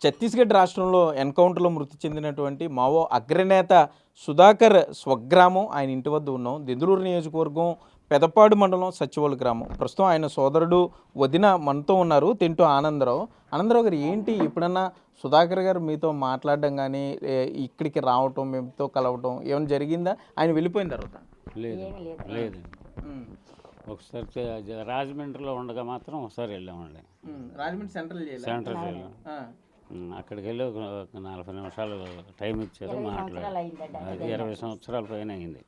ఛత్తీస్గఢ్ రాష్ట్రంలో ఎన్కౌంటర్లో మృతి చెందినటువంటి మావో అగ్రనేత సుధాకర్ స్వగ్రామం ఆయన ఇంటి వద్ద ఉన్నాం. దెందులూరు నియోజకవర్గం పెదపాడు మండలం సచివోలు గ్రామం. ప్రస్తుతం ఆయన సోదరుడు వదిన మనతో ఉన్నారు, తింటూ ఆనందరావు గారు. ఏంటి ఎప్పుడన్నా సుధాకర్ గారు మీతో మాట్లాడడం కానీ ఇక్కడికి రావటం మేముతో కలవటం ఏమైనా జరిగిందా? ఆయన వెళ్ళిపోయిన తర్వాత లేదు. ఒకసారి రాజమండ్రిలో ఉండగా మాత్రం ఒకసారి వెళ్ళామండి. రాజమండ్రి సెంట్రల్ వెళ్ళాం. అక్కడికి వెళ్ళి ఒక 40 నిమిషాలు టైం ఇచ్చారు, మాట్లాడారు. 20 సంవత్సరాల పైన అయింది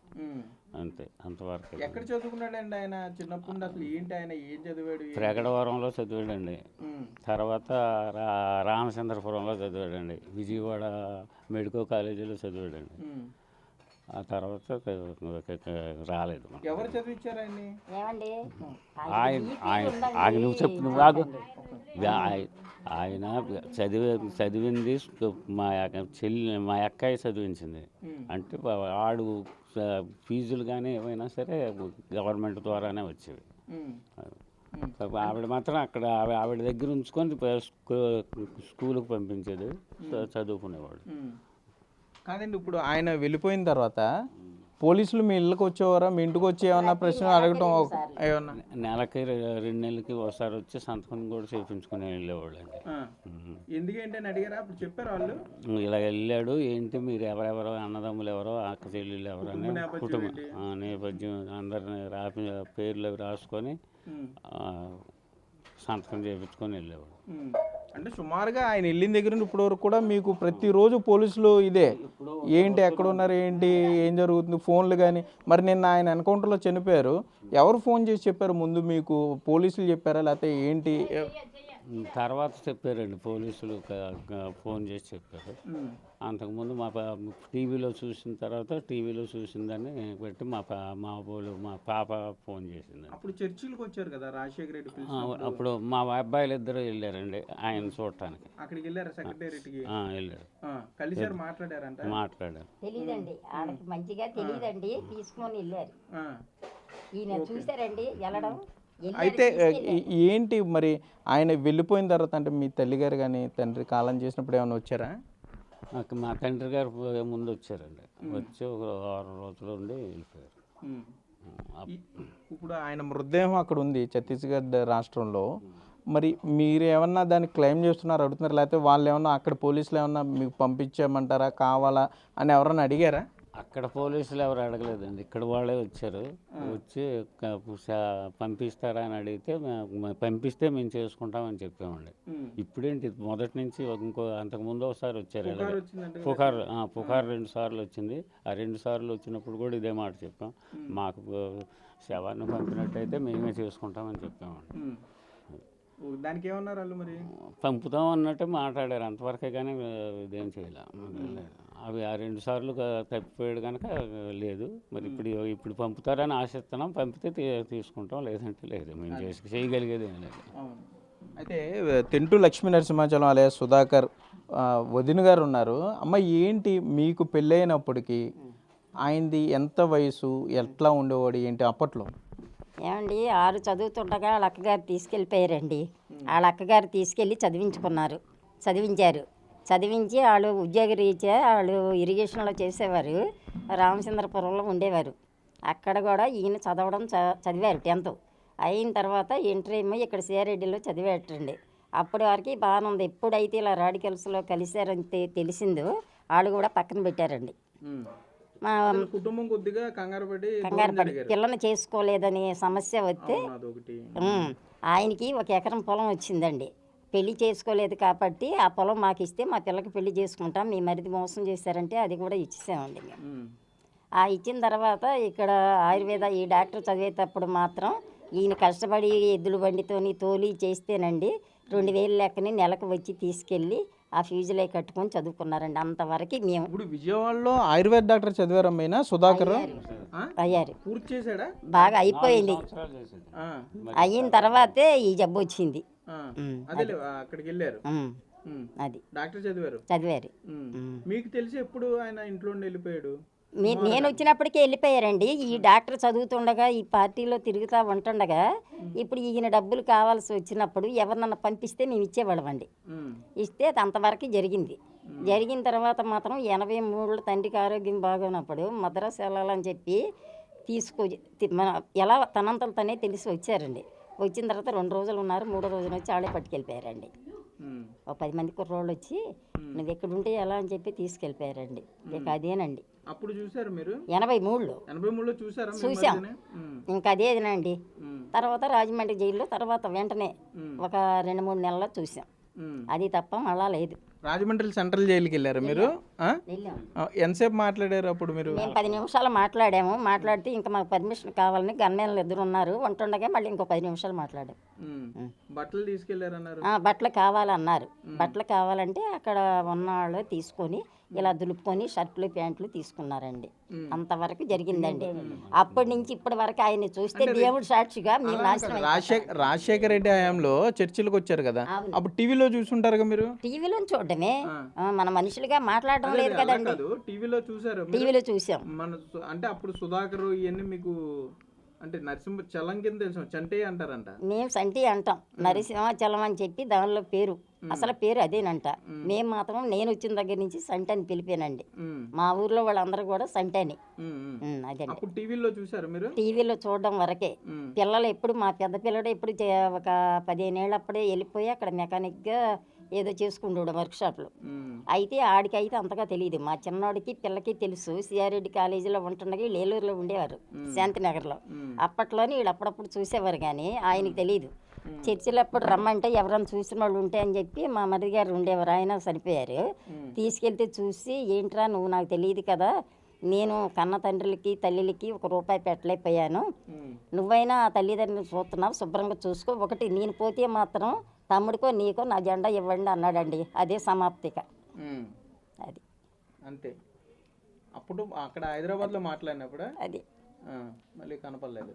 అంతే, అంతవరకు. ఎక్కడ చదువుకున్నాడండి ఆయన చిన్నప్పుడు? అసలు ఏంటి, ఆయన ఏం చదివాడు? ప్రగడవరంలో చదివాడండి. తర్వాత రామచంద్రపురంలో చదివాడండి. విజయవాడ మెడికల్ కాలేజీలో చదివాడండి. ఆ తర్వాత రాలేదు. ఎవరు చదివించారు ఆయన నువ్వు చెప్పు, నువ్వు ఆగు. ఆయన చదివింది మా అక్కయ్య చదివించింది. అంటే వాడు ఫీజులు కానీ ఏమైనా సరే గవర్నమెంట్ ద్వారానే వచ్చేవి. ఆవిడ మాత్రం అక్కడ ఆవిడ దగ్గర ఉంచుకొని స్కూల్కి పంపించేది, చదువుకునేవాడు. కాదండి, ఇప్పుడు ఆయన వెళ్ళిపోయిన తర్వాత పోలీసులు మీ ఇళ్ళకి వచ్చేవారా? మీ ఇంటికి వచ్చి ఏమన్నా ప్రశ్న అడగటం ఏమన్నా? నెలకి 2 నెలలకి ఒకసారి వచ్చి సంతకం కూడా చేయించుకుని వెళ్ళేవాళ్ళు అండి. ఎందుకేంటి అని అడిగారా? అప్పుడు చెప్పారు వాళ్ళు ఇలా వెళ్ళాడు, ఏంటి మీరు ఎవరెవరో అన్నదమ్ములు ఎవరో అక్క చెల్లెళ్ళు ఎవరో అని కుటుంబం నేపథ్యం అందరిని పేర్లు అవి రాసుకొని సంతకం చేయించుకొని వెళ్ళేవాడు. అంటే సుమారుగా ఆయన వెళ్ళిన దగ్గర నుండి ఇప్పటి వరకు కూడా మీకు ప్రతిరోజు పోలీసులు ఇదే ఏంటి, ఎక్కడ ఉన్నారు, ఏంటి, ఏం జరుగుతుంది, ఫోన్లు కానీ. మరి నిన్న ఆయన ఎన్కౌంటర్లో చనిపోయారు, ఎవరు ఫోన్ చేసి చెప్పారు ముందు మీకు? పోలీసులు చెప్పారా లేకపోతే ఏంటి? తర్వాత చెప్పారండి, పోలీసులు ఫోన్ చేసి చెప్పారు. అంతకుముందు మా టీవీలో చూసిన తర్వాత టీవీలో చూసిందని పెట్టి మా పాప ఫోన్ చేసింది. అప్పుడు చర్చిలకు వచ్చారు కదా రాజశేఖర రెడ్డి, అప్పుడు మా అబ్బాయిలు ఇద్దరు వెళ్ళారండి ఆయన చూడటానికి. అక్కడికి వెళ్ళారు, సెక్రటేరియట్కి వెళ్ళారు, కలిసారు, మాట్లాడారు. తెలియదండి వాళ్ళకి మంచిగా తెలియదండి, తీసుకొని వెళ్ళారు. ఈయన చూసారండి వెళ్ళడం. అయితే ఏంటి మరి ఆయన వెళ్ళిపోయిన తర్వాత అంటే మీ తల్లిగారు కానీ తండ్రి కాలం చేసినప్పుడు ఏమైనా వచ్చారా? మా తండ్రి గారు ముందు వచ్చారండి, వచ్చి ఒక 6 రోజులు ఉండి వెళ్ళిపోయారు. ఇప్పుడు ఆయన మృతదేహం అక్కడ ఉంది ఛత్తీస్గఢ్ రాష్ట్రంలో. మరి మీరు ఏమన్నా దాన్ని క్లెయిమ్ చేస్తున్నారు, అడుగుతున్నారు, లేకపోతే వాళ్ళు ఏమన్నా అక్కడ పోలీసులు ఏమన్నా మీకు పంపించామంటారా, కావాలా అని ఎవరన్నా అడిగారా? అక్కడ పోలీసులు ఎవరు అడగలేదండి, ఇక్కడ వాళ్ళే వచ్చారు. వచ్చి పంపిస్తారా అని అడిగితే పంపిస్తే మేము చేసుకుంటామని చెప్పామండి. ఇప్పుడేంటి మొదటి నుంచి అంతకుముందు ఒకసారి వచ్చారు, పుకార్ 2 సార్లు వచ్చింది. ఆ 2 సార్లు వచ్చినప్పుడు కూడా ఇదే మాట చెప్పాం, మాకు శవాన్ని పంపినట్టయితే మేమే చేసుకుంటామని చెప్పామండి. దానికి ఏమన్నారు వాళ్ళు? మరి పంపుతాం అన్నట్టు మాట్లాడారు, అంతవరకే కానీ ఇదేం చేయలే. అవి ఆ 2 సార్లు తప్పిపోయాడు కనుక లేదు. మరి ఇప్పుడు పంపుతారని ఆశిస్తున్నాం, పంపితే తీసుకుంటాం, లేదంటే లేదు. మేము చేయగలిగేది ఏం లేదు. అయితే తెంటు లక్ష్మీ నరసింహాచలం అలియాస్ సుధాకర్ వదిన గారు ఉన్నారు. అమ్మ, ఏంటి మీకు పెళ్ళైనప్పటికీ ఆయనది ఎంత వయసు, ఎట్లా ఉండేవాడు, ఏంటి అప్పట్లో? ఏమండి 6 చదువుతుండగా వాళ్ళ అక్కగారు తీసుకెళ్ళిపోయారండి. వాళ్ళ అక్కగారు తీసుకెళ్ళి చదివించారు. చదివించి వాళ్ళు ఉద్యోగ రీత్యా వాళ్ళు ఇరిగేషన్లో చేసేవారు, రామచంద్రపురంలో ఉండేవారు. అక్కడ కూడా ఈయన చదివారు 10th అయిన తర్వాత ఇంటర్ ఏమో ఇక్కడ సిఆర్రెడ్డిలో చదివేటండి. అప్పటి వరకు బాగానే ఉంది. ఎప్పుడైతే ఇలా రాడికల్స్లో కలిశారని తెలిసిందో వాళ్ళు కూడా పక్కన పెట్టారండి. మా కుటుంబం కొద్దిగా కంగారు పడి పిల్లని చేసుకోలేదని సమస్య వస్తే ఆయనకి 1 ఎకరం పొలం వచ్చిందండి. పెళ్లి చేసుకోలేదు కాబట్టి ఆ పొలం మాకు ఇస్తే మా పిల్లకి పెళ్లి చేసుకుంటాం, మీ మరిది మోసం చేశారంటే అది కూడా ఇచ్చేసామండి. ఆ ఇచ్చిన తర్వాత ఇక్కడ ఆయుర్వేద ఈ డాక్టర్ చదివేటప్పుడు మాత్రం ఈయన కష్టపడి ఎద్దుల బండితోని తోలి చేస్తేనండి 2000 లెక్కని నెలకు వచ్చి తీసుకెళ్ళి ఆ ఫీజులే కట్టుకొని చదువుకున్నారండి. అంతవరకు మేము. ఇప్పుడు విజయవాడలో ఆయుర్వేద డాక్టర్ చదివారమ్మైనా సుధాకర్ అయ్యారు, పూర్తి చేశాడా? బాగా అయిపోయింది. అయిన తర్వాతే ఈ జబ్బు వచ్చింది. అక్కడికి వెళ్ళారు, అది డాక్టర్ చదివారు. చదివారు. మీకు తెలిసి ఎప్పుడు ఆయన ఇంట్లో వెళ్ళిపోయాడు? నేను వచ్చినప్పటికీ వెళ్ళిపోయారండి. ఈ డాక్టర్ చదువుతుండగా ఈ పార్టీలో తిరుగుతూ ఉంటుండగా ఇప్పుడు ఈయన డబ్బులు కావాల్సి వచ్చినప్పుడు ఎవరినన్నా పంపిస్తే మేము ఇచ్చేవాళ్ళమండి. ఇస్తే అంతవరకు జరిగింది. జరిగిన తర్వాత మాత్రం 83లో తండ్రికి ఆరోగ్యం బాగున్నప్పుడు మద్రాసు వెళ్ళాలని చెప్పి మన ఎలా తనంతలు తనే తెలిసి వచ్చారండి. వచ్చిన తర్వాత 2 రోజులు ఉన్నారు, 3వ రోజున వచ్చి ఆడే పట్టుకెళ్ళిపోయారండి. ఒక 10 మంది కుర్రోళ్ళు వచ్చి నువ్వు ఎక్కడుంటే ఎలా అని చెప్పి తీసుకెళ్ళిపోయారండి. ఇక అదేనండి. అప్పుడు చూసారు మీరు 83లో చూసారా? చూసాం. ఇంకా అదేనండి. తర్వాత రాజమండ్రి జైల్లో తర్వాత వెంటనే ఒక 2-3 నెలల్లో చూసాం. అది తప్ప మళ్ళా లేదు. రాజమండ్రి సెంట్రల్ జైలుకి వెళ్ళారు మీరు? ఎంతసేపు మాట్లాడారు అప్పుడు మీరు? మేము 10 నిమిషాలు మాట్లాడాము. మాట్లాడితే ఇంకా మాకు పర్మిషన్ కావాలని గన్మెన్లు 2 ఉన్నారు. ఉంటుండగా మళ్ళీ ఇంకో 10 నిమిషాలు మాట్లాడాం. బట్టలు తీసుకెళ్లారన్నారు? బట్టలు కావాలన్నారు. బట్టలు కావాలంటే అక్కడ ఉన్నవాళ్ళు తీసుకొని ఇలా దులుపుకొని షర్ట్లు ప్యాంట్లు తీసుకున్నారండి. అంతవరకు జరిగిందండి. అప్పటి నుంచి ఇప్పటి వరకు ఆయన్ని చూస్తే దేవుడు సాక్షిగా మేము నాశనం. రాజశేఖర రెడ్డి హయాంలో చర్చిలకు వచ్చారు కదా, అప్పుడు టీవీలో చూసుంటారుగా మీరు? టీవీలో చూడడమే, మన మనుషులుగా మాట్లాడడం లేదు కదండి. టీవీలో చూసారు? టీవీలో చూసాం. అంటే అప్పుడు సుధాకర్ ఇవన్నీ మీకు అంటే నరసింహ చలం కింద తెలుసు, చంటే అంటారంట. మేము సంటి అంటాం, నరసింహాచలం అని చెప్పి దానిలో పేరు, అసలు పేరు అదేనంట. మేము మాత్రం నేను వచ్చిన దగ్గర నుంచి సంటి అని పిలిపానండి. మా ఊర్లో వాళ్ళందరూ కూడా సంటి అని. అదే టీవీలో చూసారు మీరు? టీవీలో చూడడం వరకే. పిల్లలు ఎప్పుడు మా పెద్ద పిల్లడు ఎప్పుడు ఒక 15 ఏళ్ళు అప్పుడే వెళ్ళిపోయి అక్కడ మెకానిక్గా ఏదో చేసుకుంటాడు వర్క్షాప్లో. అయితే ఆడికైతే అంతగా తెలియదు. మా చిన్నోడికి పిల్లకి తెలుసు. సిఆర్రెడ్డి కాలేజీలో ఉంటుండగా వీళ్ళు ఏలూరులో ఉండేవారు, శాంతినగర్లో. అప్పట్లోనే వీళ్ళు అప్పుడప్పుడు చూసేవారు కానీ ఆయనకి తెలియదు. చర్చిలో అప్పుడు రమ్మంటే ఎవరైనా చూసిన వాళ్ళు ఉంటే అని చెప్పి మా మరిది గారు ఉండేవారు, ఆయన చనిపోయారు. తీసుకెళ్తే చూసి ఏంట్రా నువ్వు నాకు తెలియదు కదా, నేను కన్న తండ్రులకి తల్లికి ₹1 పెట్టలేకపోయాను, నువ్వైనా ఆ తల్లిదండ్రులు చూస్తున్నావు, శుభ్రంగా చూసుకో, ఒకటి నేను పోతే మాత్రం తమ్ముడికో నీకో నా జెండా ఇవ్వండి అన్నాడండి. అదే సమాప్తిక. అది అంతే. అప్పుడు అక్కడ హైదరాబాద్లో మాట్లాడినప్పుడు అది మళ్ళీ కనపడలేదు.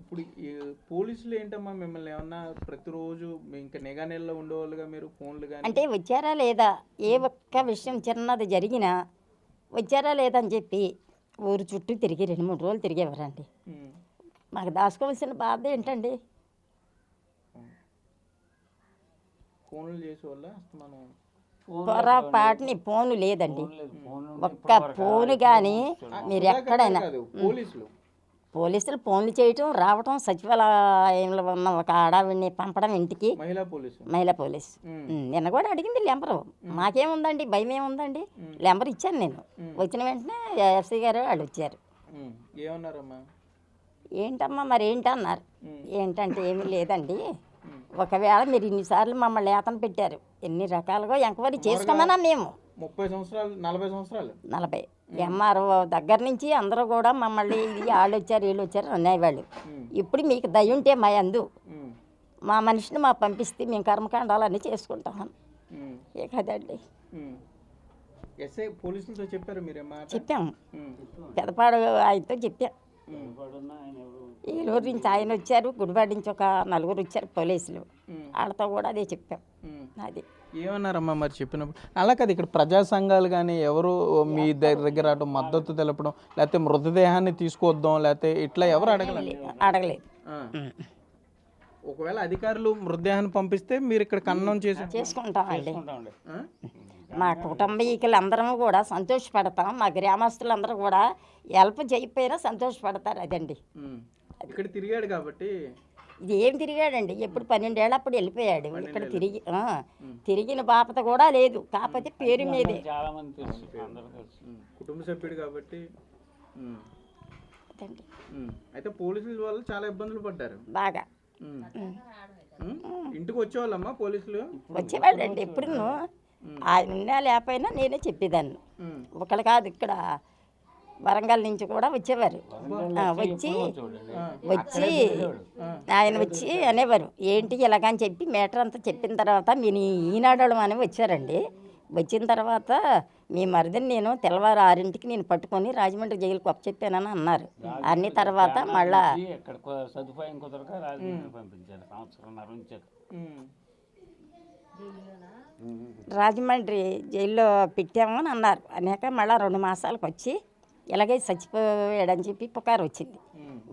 ఇప్పుడు ఈ పోలీసులు ఏంటమ్మా మిమ్మల్ని ఏమన్నా ప్రతిరోజు ఇంకా నిఘా నెలలో ఉండేవాళ్ళుగా మీరు? ఫోన్లు కానీ అంటే వచ్చారా లేదా, ఏ ఒక్క విషయం చిన్నది జరిగినా వచ్చారా లేదని చెప్పి ఊరు చుట్టూ తిరిగి 2-3 రోజులు తిరిగేవారండి. మాకు దాచుకోవాల్సిన బాధ ఏంటండి? ఫోన్లు చేసేవాళ్ళ? మనం పొరపాటుని ఫోను లేదండి, ఒక్క ఫోను కానీ. మీరు ఎక్కడైనా పోలీసులు ఫోన్లు చేయటం రావటం, సచివాలయంలో ఉన్న ఒక ఆడవిడిని పంపడం ఇంటికి, మహిళా పోలీసు. నిన్న కూడా అడిగింది లెంబరు. మాకేముందండి, భయం ఏముందండి, లెంబర్ ఇచ్చాను నేను. వచ్చిన వెంటనే ఎస్ఐ గారు వాళ్ళు వచ్చారు. ఏమన్నారమ్మా? ఏంటమ్మా మరి ఏంటన్నారు. ఏంటంటే ఏమీ లేదండి, ఒకవేళ మీరు ఇన్నిసార్లు మమ్మల్ని ఏతను పెట్టారు, ఎన్ని రకాలుగా ఎంక్వైరీ చేసుకోమన్నా మేము 30 సంవత్సరాలు 40 సంవత్సరాలు 40 ఎంఆర్ఓ దగ్గర నుంచి అందరూ కూడా మమ్మల్ని ఇది వాళ్ళు వచ్చారు వీళ్ళు వచ్చారు అనేవాళ్ళు. ఇప్పుడు మీకు దయ ఉంటే మా అందు మా మనిషిని మా పంపిస్తే మేము కర్మకాండాలన్నీ చేసుకుంటామని. ఏ కదండి. పోలీసులతో చెప్పారు మీరు? చెప్పాము, పెదపాడు ఆయనతో చెప్పాం. ఏలూరు నుంచి ఆయన వచ్చారు, గుడివాడ నుంచి ఒక 4 వచ్చారు పోలీసులు, వాళ్ళతో కూడా అదే చెప్పాం. అది ఏమన్నారమ్మా మరి చెప్పినప్పుడు? అలా కాదు, ఇక్కడ ప్రజా సంఘాలు కానీ ఎవరు మీ దగ్గర అటు మద్దతు తెలపడం, లేకపోతే మృతదేహాన్ని తీసుకొద్దాం లేకపోతే ఇట్లా ఎవరు అడగలేదు. ఒకవేళ అధికారులు మృతదేహాన్ని పంపిస్తే మీరు ఇక్కడ ఖననం చేసుకుంటామండి. మా కుటుంబీకులు అందరం కూడా సంతోషపడతాం, మా గ్రామస్తులందరూ కూడా హెల్ప్ చేయకపోయినా సంతోషపడతారు. అదండి. ఇక్కడ తిరిగాడు కాబట్టి. ఇది ఏం తిరిగాడండి, ఎప్పుడు 12 ఏళ్ళు అప్పుడు వెళ్ళిపోయాడు. ఇక్కడ తిరిగిన బాపత కూడా లేదు, కాకపోతే పేరు మీదే. కుటుంబ సభ్యుడు కాబట్టి. అయితే పోలీసుల వల్ల చాలా ఇబ్బందులు పడ్డారు బాగా. ఇంటికి వచ్చేవాళ్ళమ్మా పోలీసులు? వచ్చేవాళ్ళండి ఎప్పుడు. ఆయన ఉన్నా లేకపోయినా నేనే చెప్పేదాన్ని. ఒకళ్ళు కాదు, ఇక్కడ వరంగల్ నుంచి కూడా వచ్చేవారు. వచ్చి ఆయన వచ్చి అనేవారు ఏంటి ఇలాగని చెప్పి మేటర్ అంతా చెప్పిన తర్వాత మీరు ఈనాడడం అని వచ్చారండి. వచ్చిన తర్వాత మీ మరిదిని నేను తెల్లవారు 6ంటికి నేను పట్టుకొని రాజమండ్రి జైలుకి చెప్పానని అన్నారు. అన్ని తర్వాత మళ్ళా సదుపాయం కుదరక రాజమండ్రి పంపించారు. సంవత్సరంన్నర ఉంచారు. రాజమండ్రి జైల్లో పెట్టాము అని అన్నారు. అనేక మళ్ళీ 2 మాసాలకు వచ్చి ఇలాగే చచ్చిపోయాడని చెప్పి పుకారు వచ్చింది.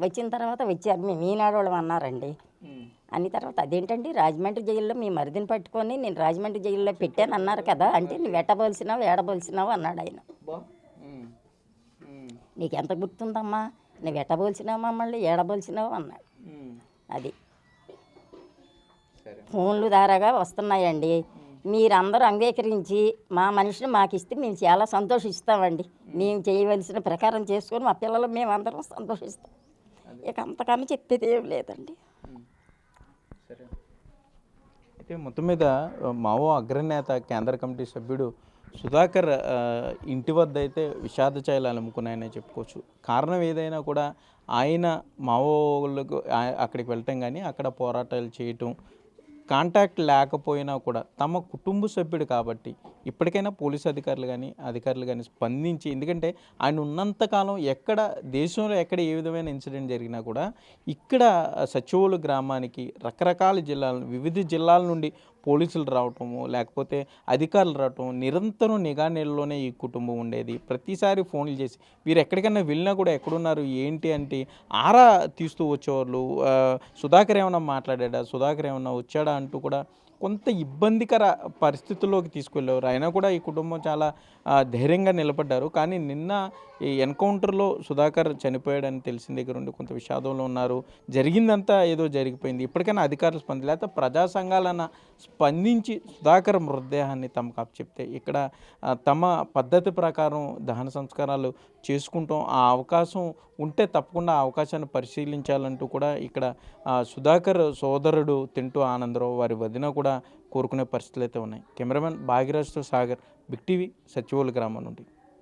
వచ్చిన తర్వాత వచ్చారు, మేము ఈనాడు వాళ్ళం అన్నారండి. అన్ని తర్వాత అదేంటండి రాజమండ్రి జైల్లో మీ మరిదిని పట్టుకొని నేను రాజమండ్రి జైల్లో పెట్టాను అన్నారు కదా, అంటే నువ్వు ఎట్టబోల్సినావు ఏడబోల్సినావు అన్నాడు ఆయన. నీకు ఎంత గుర్తుందమ్మా, నువ్వు ఎట్టబోల్సినావు మమ్మల్ని ఏడబోల్సినావు అన్నాడు. అది ఫోన్లు ద్వారాగా వస్తున్నాయండి. మీరందరూ అంగీకరించి మా మనిషిని మాకు ఇస్తే మేము చాలా సంతోషిస్తామండి. మేము చేయవలసిన ప్రకారం చేసుకొని మా పిల్లలు మేమందరం సంతోషిస్తాం. ఇక అంతకన్నా చెప్పేది ఏం లేదండి. సరే, అయితే మొత్తం మీద మావో అగ్రనేత కేంద్ర కమిటీ సభ్యుడు సుధాకర్ ఇంటి వద్ద అయితే విషాద ఛాయలు అలుముకున్నాయని చెప్పుకోవచ్చు. కారణం ఏదైనా కూడా ఆయన మావోలకు అక్కడికి వెళ్ళటం కానీ అక్కడ పోరాటాలు చేయటం, కాంటాక్ట్ లేకపోయినా కూడా తమ కుటుంబ సభ్యుడు కాబట్టి ఇప్పటికైనా పోలీసు అధికారులు కానీ స్పందించి, ఎందుకంటే ఆయన ఉన్నంతకాలం ఎక్కడ దేశంలో ఎక్కడ ఏ విధమైన ఇన్సిడెంట్ జరిగినా కూడా ఇక్కడ సచివోలు గ్రామానికి రకరకాల వివిధ జిల్లాల నుండి పోలీసులు రావటము, లేకపోతే అధికారులు రావటం, నిరంతరం నిఘా నీళ్ళలోనే ఈ కుటుంబం ఉండేది. ప్రతిసారి ఫోన్లు చేసి వీరు ఎక్కడికైనా వెళ్ళినా కూడా ఎక్కడున్నారు ఏంటి అంటే ఆరా తీస్తూ వచ్చేవాళ్ళు. సుధాకర్ ఏమన్నా మాట్లాడా, సుధాకర్ ఏమన్నా వచ్చాడా అంటూ కూడా కొంత ఇబ్బందికర పరిస్థితుల్లోకి తీసుకెళ్ళేవారు. అయినా కూడా ఈ కుటుంబం చాలా ధైర్యంగా నిలబడ్డారు. కానీ నిన్న ఈ ఎన్కౌంటర్లో సుధాకర్ చనిపోయాడని తెలిసిన దగ్గర నుండి కొంత విషాదంలో ఉన్నారు. జరిగిందంతా ఏదో జరిగిపోయింది, ఇప్పటికైనా అధికారులు స్పందించి లేకపోతే ప్రజా సంఘాలన్న స్పందించి సుధాకర్ మృతదేహాన్ని తమకు అప్పచెప్తే ఇక్కడ తమ పద్ధతి ప్రకారం దహన సంస్కారాలు చేసుకుంటాం, ఆ అవకాశం ఉంటే తప్పకుండా ఆ అవకాశాన్ని పరిశీలించాలంటూ కూడా ఇక్కడ సుధాకర్ సోదరుడు తింటూ ఆనందరావు వారి వదిన కూడా కోరుకునే పరిస్థితులు అయితే ఉన్నాయి. కెమెరామెన్ భాగ్యరాజ్తో సాగర్, బిగ్ టీవీ, సచివోలు గ్రామం నుండి.